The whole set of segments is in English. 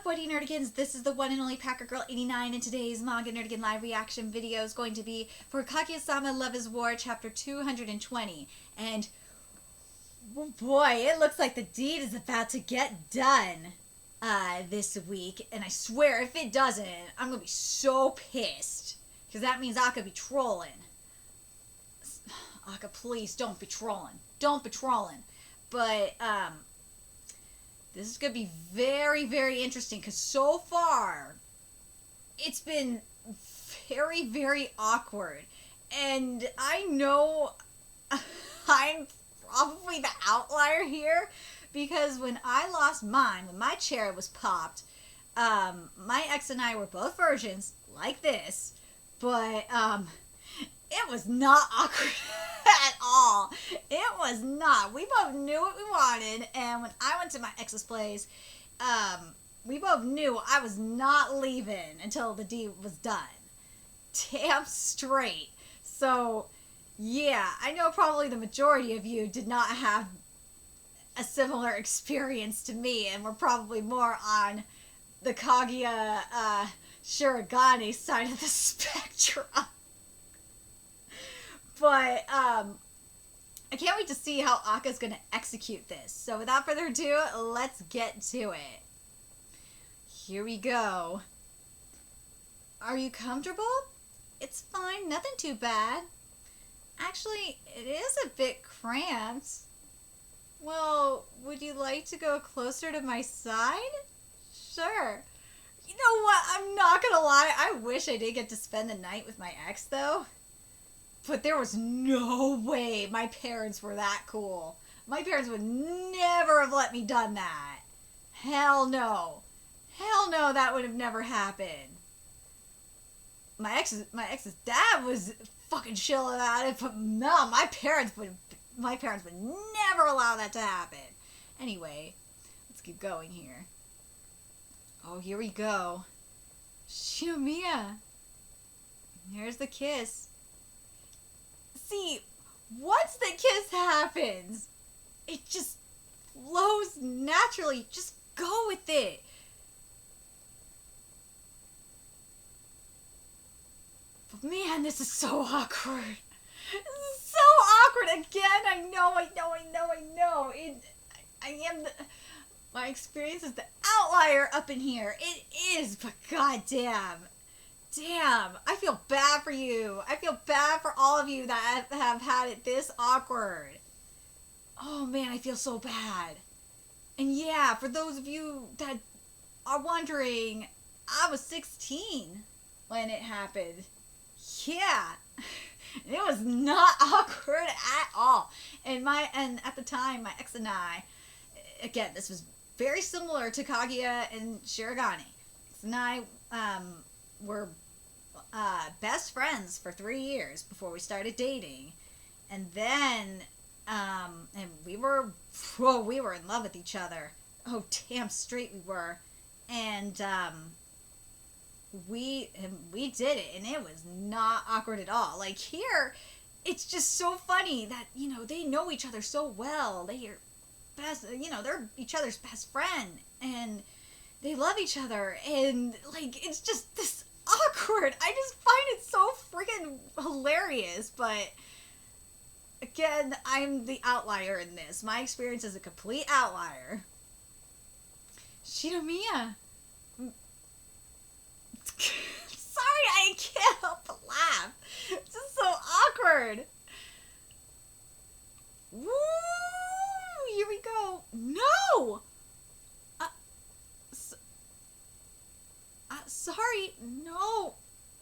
up, Buddy Nerdigans? This is the one and only Packer Girl 89, and today's Manga Nerdigan live reaction video is going to be for Kaguya-sama Love is War, chapter 220. And, oh boy, it looks like the deed is about to get done this week. And I swear, if it doesn't, I'm going to be so pissed. Because that means I could be trolling. Aka, please, don't be trolling. Don't be trolling. But, this is going to be very, very interesting because so far, it's been very, very awkward. And I know I'm probably the outlier here because when I lost mine, when my chair was popped, my ex and I were both virgins like this, but it was not awkward at all. It was not. We both knew what we wanted, and when I went to my ex's place, we both knew I was not leaving until the deed was done. Damn straight. So, yeah, I know probably the majority of you did not have a similar experience to me, and we're probably more on the Kaguya Shirogane side of the spectrum. But, I can't wait to see how Aka's going to execute this. So without further ado, let's get to it. Here we go. Are you comfortable? It's fine, nothing too bad. Actually, it is a bit cramped. Well, would you like to go closer to my side? Sure. You know what, I'm not gonna lie, I wish I did get to spend the night with my ex though. But there was no way my parents were that cool. My parents would never have let me done that. Hell no. Hell no, that would have never happened. My ex's dad was fucking chill about it, but no, my parents would never allow that to happen. Anyway, let's keep going here. Oh, here we go. Shinomiya. Here's the kiss. See, once the kiss happens, it just flows naturally. Just go with it. But man, this is so awkward. This is so awkward. Again, I know. My experience is the outlier up in here. It is, but goddamn. Damn, I feel bad for you. I feel bad for all of you that have had it this awkward. Oh man, I feel so bad. And yeah, for those of you that are wondering, I was 16 when it happened. Yeah, it was not awkward at all. And at the time, my ex and I, again, this was very similar to Kaguya and Shirogane. Ex and I were best friends for 3 years before we started dating, and then and we were in love with each other. Oh, damn straight we were. And we did it, and it was not awkward at all. Like here, it's just so funny that, you know, they know each other so well. They're each other's best friend, and they love each other, and like it's just this awkward. I just find it so freaking hilarious, but again, I'm the outlier in this. My experience is a complete outlier. Shinomiya. Sorry, I can't help but laugh. It's just so awkward. Woo! Here we go. No! Sorry, no,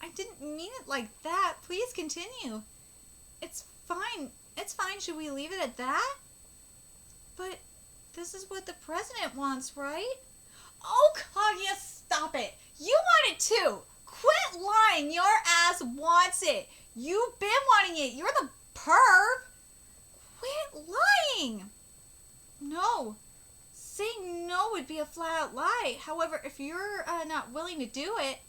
I didn't mean it like that. Please continue. It's fine. It's fine. Should we leave it at that? But this is what the president wants, right? Oh, Kaguya, stop it. You want it too. Quit lying. Your ass wants it. You've been wanting it. You're the perv. Quit lying. No. Saying no would be a flat-out lie. However, if you're not willing to do it,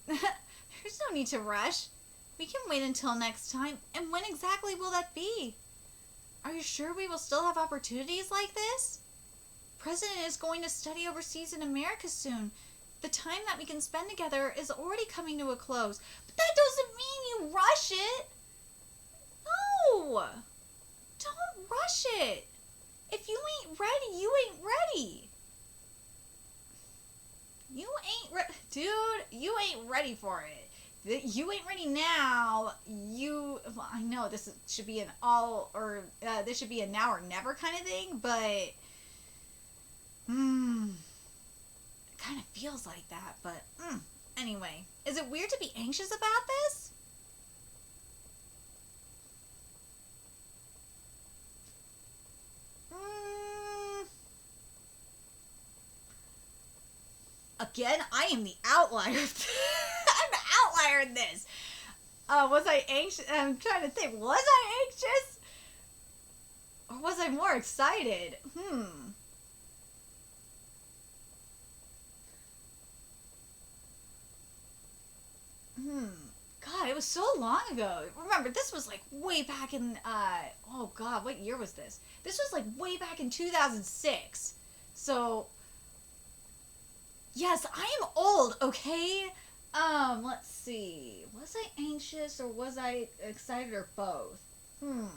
there's no need to rush. We can wait until next time. And when exactly will that be? Are you sure we will still have opportunities like this? President is going to study overseas in America soon. The time that we can spend together is already coming to a close. But that doesn't mean you rush it. No! Don't rush it. If you ain't ready, you ain't ready. You ain't ready. Dude, you ain't ready for it. You ain't ready now. I know should be this should be a now or never kind of thing, but it kind of feels like that. But anyway, is it weird to be anxious about this? Again, I am the outlier. I'm the outlier in this. Was I anxious? I'm trying to think. Was I anxious? Or was I more excited? God, it was so long ago. Remember, this was like way back in, oh God, what year was this? This was like way back in 2006. So, yes, I am old, okay? Let's see. Was I anxious or was I excited or both? I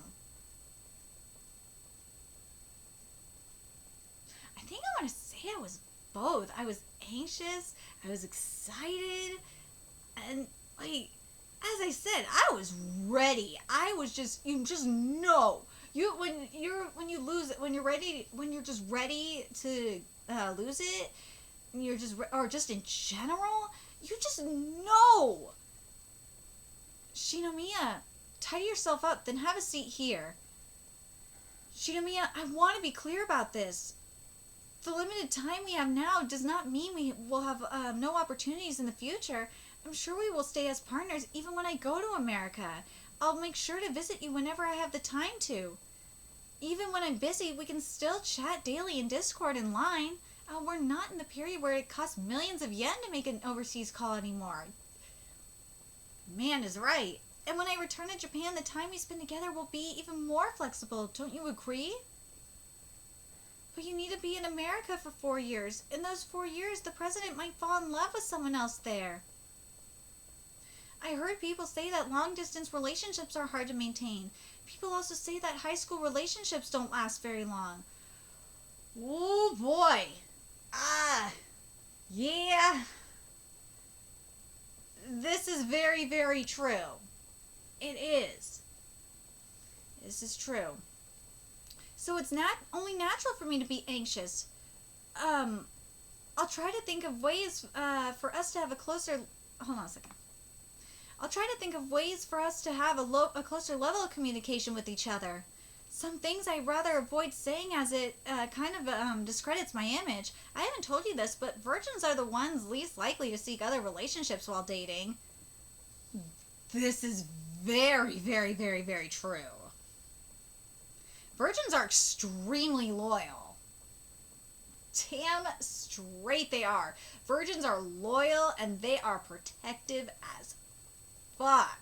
think I want to say I was both. I was anxious, I was excited, and like, as I said, I was ready. I was just, you just know. When you're just ready to lose it, you're just, or just in general, you just know. Shinomiya, tidy yourself up, then have a seat here. Shinomiya, I want to be clear about this. The limited time we have now does not mean we will have no opportunities in the future. I'm sure we will stay as partners even when I go to America. I'll make sure to visit you whenever I have the time to. Even when I'm busy, we can still chat daily in Discord and Line. We're not in the period where it costs millions of yen to make an overseas call anymore. Man is right. And when I return to Japan, the time we spend together will be even more flexible. Don't you agree? But you need to be in America for 4 years. In those 4 years, the president might fall in love with someone else there. I heard people say that long-distance relationships are hard to maintain. People also say that high school relationships don't last very long. Oh boy. Yeah. This is very, very true. It is. This is true. So it's not only natural for me to be anxious. I'll try to think of ways for us to have a closer... Hold on a second. I'll try to think of ways for us to have a closer level of communication with each other. Some things I'd rather avoid saying as it kind of discredits my image. I haven't told you this, but virgins are the ones least likely to seek other relationships while dating. This is very, very, very, very true. Virgins are extremely loyal. Damn straight they are. Virgins are loyal and they are protective as fuck.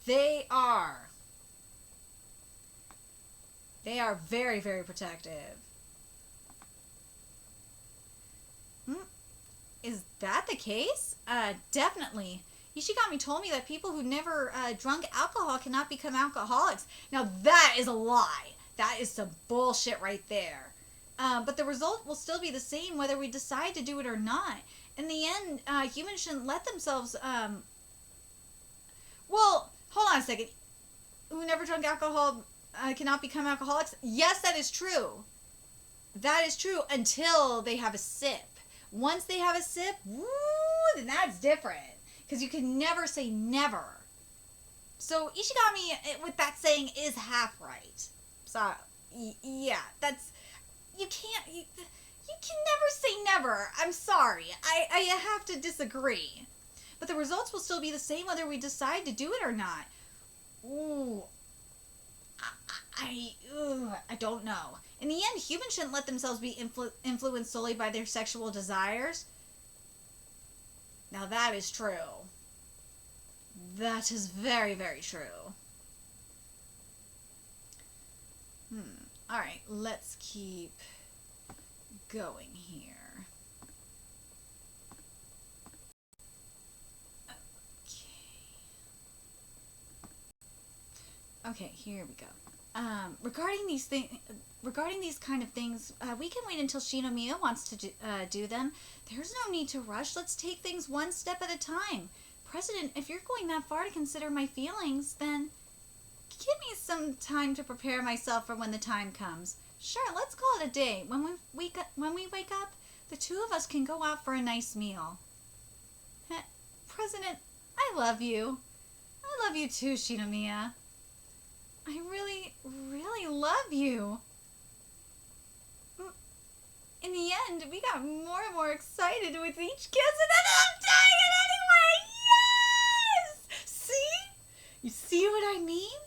They are. They are very, very protective. Is that the case? Definitely. Ishigami told me that people who never drunk alcohol cannot become alcoholics. Now that is a lie. That is some bullshit right there. But the result will still be the same whether we decide to do it or not. In the end, humans shouldn't let themselves... Well, hold on a second. Who never drunk alcohol cannot become alcoholics? Yes, that is true. That is true until they have a sip. Once they have a sip, woo, then that's different. Because you can never say never. So Ishigami, with that saying, is half right. So, yeah, that's... You can never say never. I'm sorry. I have to disagree. But the results will still be the same whether we decide to do it or not. Ooh. I don't know. In the end, humans shouldn't let themselves be influenced solely by their sexual desires. Now that is true. That is very, very true. Alright, let's keep going here? Okay, here we go. Regarding these kind of things, we can wait until Shinomiya wants to do them. There's no need to rush. Let's take things one step at a time. President, if you're going that far to consider my feelings, then give me some time to prepare myself for when the time comes. Sure, let's call it a day. When we wake up, the two of us can go out for a nice meal. President, I love you. I love you too, Shinomiya. I really, really love you. In the end, we got more and more excited with each kiss, and then I'm doing it anyway! Yes! See? You see what I mean?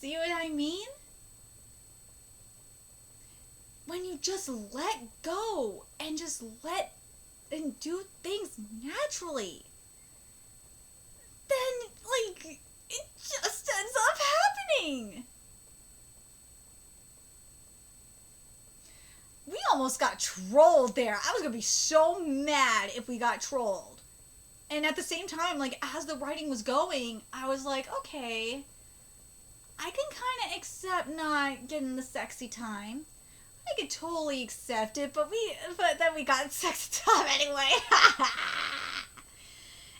See what I mean? When you just let go and just and do things naturally, then, like, it just ends up happening. We almost got trolled there. I was gonna be so mad if we got trolled. And at the same time, like, as the writing was going, I was like, okay, I can kind of accept not getting the sexy time. I could totally accept it, but then we got sexy time anyway.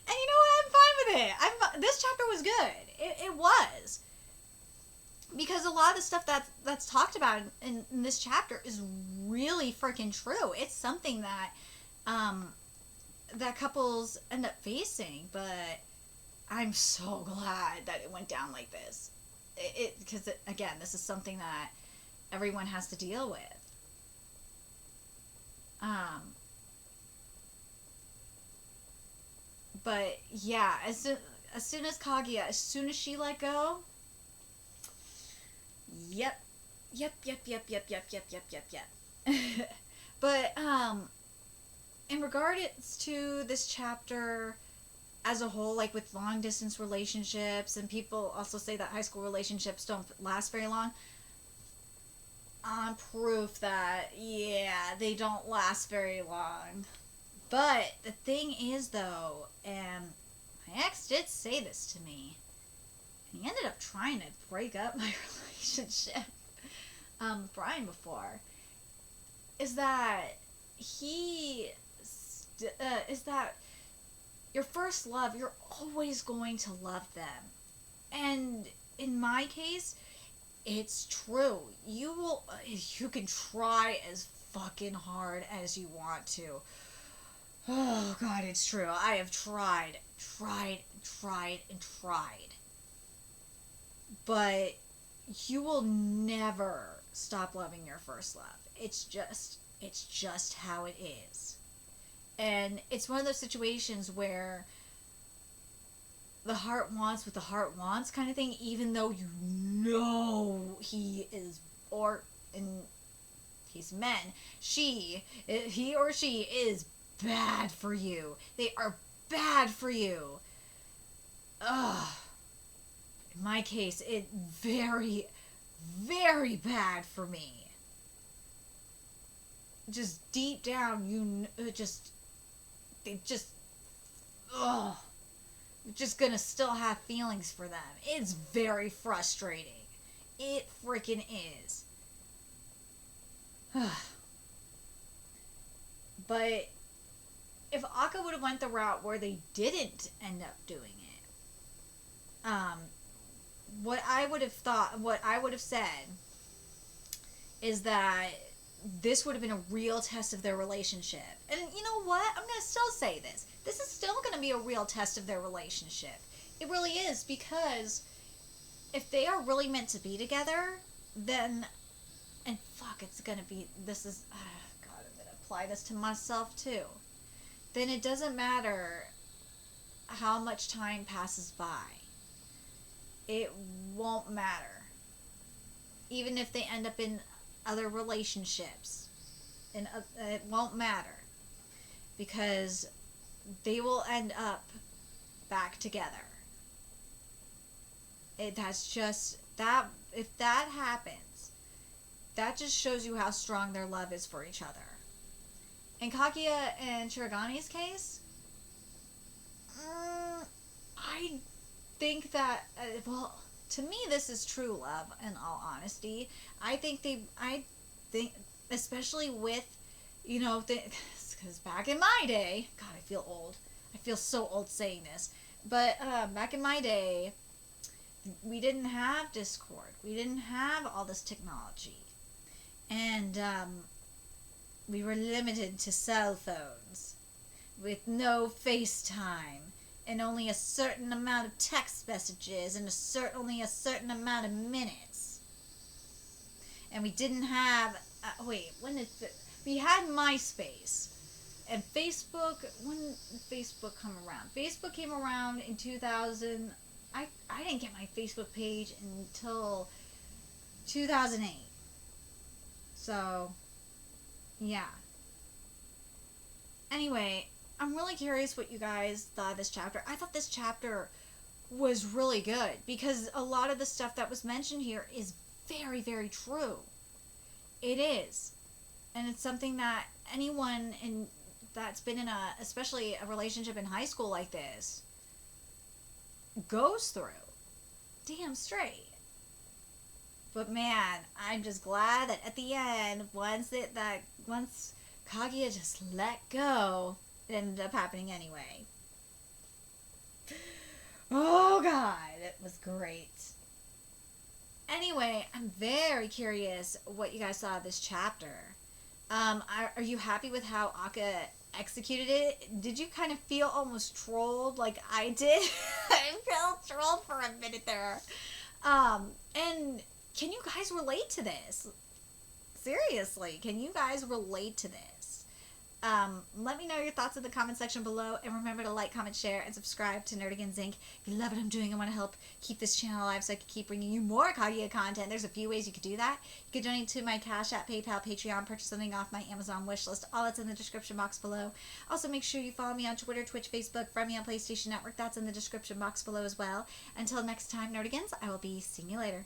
And you know what? I'm fine with it. This chapter was good. It was. Because a lot of the stuff that's talked about in this chapter is really freaking true. It's something that that couples end up facing, but I'm so glad that it went down like this. Because again, this is something that everyone has to deal with. But yeah, as soon as Kaguya, as soon as she let go, yep. But in regards to this chapter as a whole, like with long distance relationships, and people also say that high school relationships don't last very long, I'm proof that, yeah, they don't last very long. But the thing is, though, and my ex did say this to me, and he ended up trying to break up my relationship, Brian, before, is that is that your first love, you're always going to love them. And in my case, it's true. You can try as fucking hard as you want to. Oh God, it's true. I have tried. But you will never stop loving your first love. It's just how it is. And it's one of those situations where the heart wants what the heart wants kind of thing, even though you know he or she is bad for you. They are bad for you. Ugh. In my case, it very, very bad for me. Just deep down, ugh. You're just gonna still have feelings for them. It's very frustrating. It freaking is. But if Akka would have went the route where they didn't end up doing it, what I would have said is that this would have been a real test of their relationship. And you know what? I'm going to still say this. This is still going to be a real test of their relationship. It really is, because if they are really meant to be together, then, and fuck, it's going to be, this is, God, I'm going to apply this to myself too. Then it doesn't matter how much time passes by. It won't matter. Even if they end up in other relationships, and it won't matter, because they will end up back together. That's just that. If that happens, that just shows you how strong their love is for each other. In Kaguya and Shiragani's case, I think that, well, to me, this is true love, in all honesty. I think, especially with, because back in my day, God, I feel old. I feel so old saying this. But back in my day, we didn't have Discord. We didn't have all this technology. And we were limited to cell phones with no FaceTime and only a certain amount of text messages and only a certain amount of minutes. And we didn't have... we had MySpace. And Facebook... When did Facebook come around? Facebook came around in 2000... I didn't get my Facebook page until 2008. So, yeah. Anyway, I'm really curious what you guys thought of this chapter. I thought this chapter was really good because a lot of the stuff that was mentioned here is very, very true. It is. And it's something that anyone that's been in especially a relationship in high school like this, goes through. Damn straight. But man, I'm just glad that at the end, once Kaguya just let go, it ended up happening anyway. Oh god, it was great. Anyway, I'm very curious what you guys saw of this chapter. Are you happy with how Akka executed it? Did you kind of feel almost trolled like I did? I felt trolled for a minute there. And can you guys relate to this? Seriously, can you guys relate to this? Let me know your thoughts in the comment section below, and remember to like, comment, share, and subscribe to Nerdigans Inc. If you love what I'm doing and want to help keep this channel alive so I can keep bringing you more Kaguya content, there's a few ways you could do that. You could donate to my Cash App, PayPal, Patreon, purchase something off my Amazon wishlist. All that's in the description box below. Also, make sure you follow me on Twitter, Twitch, Facebook, friend me on PlayStation Network. That's in the description box below as well. Until next time, Nerdigans, I will be seeing you later.